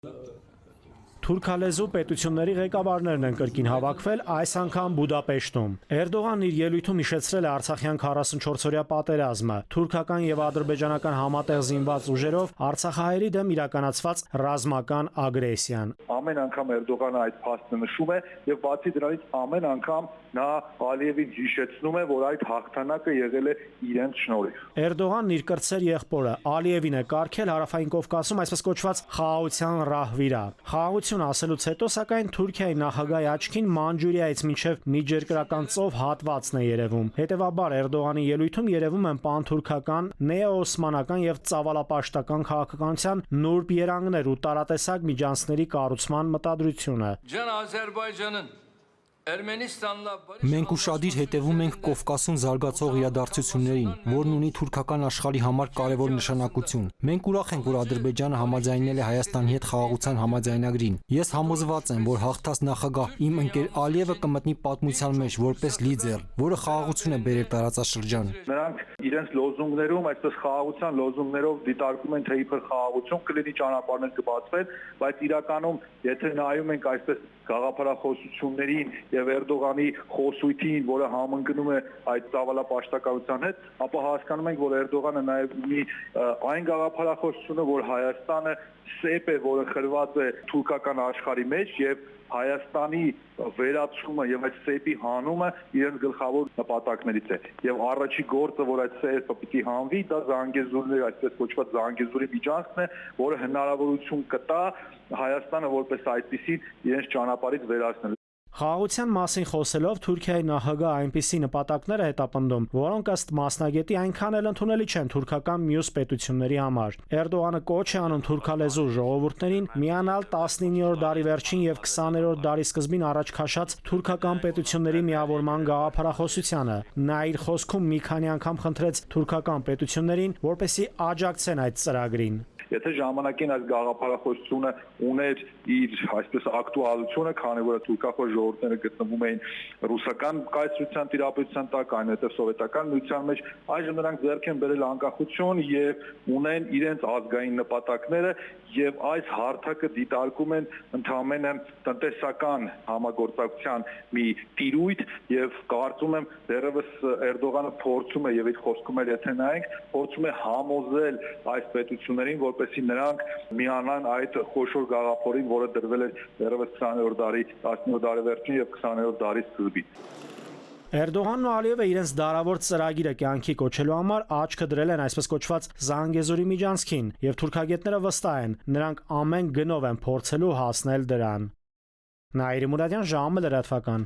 Թուրքալեզու պետությունների ղեկավարներն են կրկին հավաքվել այս անգամ Բուդապեշտում։ Էրդողանն իր ելույթում հիշեցրել է Արցախյան 44-օրյա պատերազմը, թուրքական եւ ադրբեջանական համատեղ զինված ուժերով արցախահայերի դեմ իրականացված ռազմական ագրեսիան։ Ամեն անգամ Էրդողանը այդ փաստը նշում է եւ բացի դրանից ամեն անգամ նա Ալիևին հիշեցնում է, որ այդ հաղթանակը եղել է իրենց շնորհիվ։ Էրդողանն իր կրտսեր եղբորը Ալիևին է կարգել Հարավային Կովկասում այսպես կոչված խաղաղության ռահվիրա։ Խաղաղություն ասելուց հետո սակայն Թուրքիայի նախագահի աչքին Մանջուրիայից մինչև միջերկրական ծով հատվածն է երևում։ Հետևաբար Էրդողանի ելույթում երևում են պանթուրքական, նեոօսմանական եւ ծավալապաշտական քաղաքականության նուրբ երանգներ ու տարատեսակ միջանցքների կառուցման մտադրությունը։ Մենք ուշադիր հետևում ենք Կովկասում զարգացող իրադարձություններին, որն ունի թուրքական աշխարհի համար կարևոր նշանակություն։ Մենք ուրախ ենք, որ Ադրբեջանը համաձայնել է Հայաստանի հետ խաղաղության համաձայնագրին։ Ես համոզված եմ, որ հաղթած նախագահ իմ ընկեր Ալիևը կմտնի պատմության մեջ որպես լիդեր, որը խաղաղություն է բերել տարածաշրջան։ Նրանք իրենց լոզունգներում, այսպես խաղաղության լոզունգներով դիտարկում են, թե իբր խաղաղություն կլինի, ճանապարհներ կբացվեն, բայց իրականում, եթե նայում ենք այսպես գաղափարախոսություններին եւ Էրդողանի խոսույթին, որը համընկնում է այդ ծավալապաշտականության հետ, ապա հասկանում ենք, որ Էրդողանը նաեւ ունի այն գաղափարախոսությունը, որ Հայաստանը սեպ է, որը խրված է թուրքական աշխարհի մեջ եւ Հայաստանի վերացումը եւ այդ սեպի հանումը իրենց գլխավոր նպատակներից է եւ առաջի գործը, որ այդ սեպը պիտի հանվի, դա Զանգեզուրների, այսպես կոչված Զանգեզուրի միջանցքն է, որը հնարավորություն կտա Հայաստանը որպես այդպիսին իրենց ճանապարհից վերացնել։ Խաղաղության մասին խոսելով Թուրքիայի նախագահ այնպիսի նպատակներ է հետապնդում, որոնք ըստ մասնագետի այնքան էլ ընդունելի չեն թուրքական մյուս պետությունների համար։ Էրդողանը կոչ է անում թուրքալեզու ժողովուրդներին միանալ 19-րդ դարի վերջին եւ 20-րդ դարի սկզբին առաջ քաշած թուրքական պետությունների միավորման գաղափարախոսությանը։ Նա իր խոսքում մի քանի անգամ խնդրեց թուրքական պետություններին, որպեսզի աջակցեն այդ ծրագրին։ Եթե ժամանակին այս գաղափարախոսությունը ուներ իր այսպես ակտուալությունը, քանի որ թուրքախոս ժողովուրդները գտնվում էին ռուսական կայսրության տիրապետության տակ, այնուհետև սովետական միության մեջ, այժմ նրանք ձեռք են բերել անկախություն եւ ունեն իրենց ազգային նպատակները եւ այս հարթակը դիտարկում են ընդհանրապես տնտեսական համագործակցության մի տիրույթ եւ կարծում եմ դեռևս Էրդողանը փորձում է եւ իր խոսքում էլ եթե նայենք, փորձում է համոզել այս պետություններին, որպեսզի նրանք միանան այդ խոշոր գաղափարին, որը դրվել է դեռևս 20-րդ դարի 19-րդ դարի վերջին եւ 20-րդ դարի սկզբին։ Էրդողանն ու Ալիևը իրենց դարավոր ծրագիրը կյանքի կոչելու համար աչքը դրել են այսպես կոչված Զանգեզուրի միջանցքին եւ թուրքագետները վստահ են, նրանք ամեն գնով են փորձելու հասնել դրան։ Նաիրի Մուրադյան, ժամը լրատվական։